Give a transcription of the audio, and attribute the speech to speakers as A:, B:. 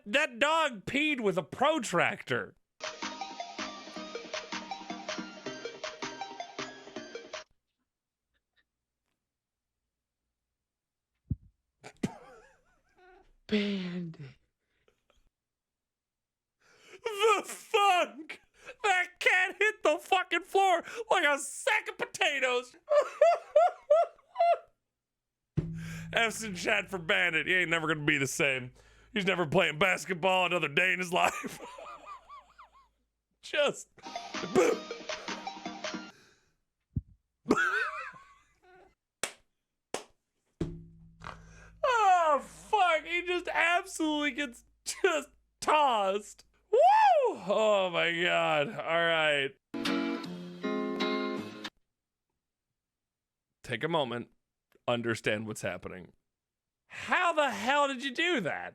A: That dog peed with a protractor.
B: Bandit.
A: The fuck? That cat hit the fucking floor like a sack of potatoes. F's in chat for Bandit. He ain't never gonna be the same. He's never playing basketball another day in his life. Just boom. Oh fuck, he just absolutely gets just tossed. Woo! Oh my god. Alright. Take a moment. Understand what's happening. How the hell did you do that?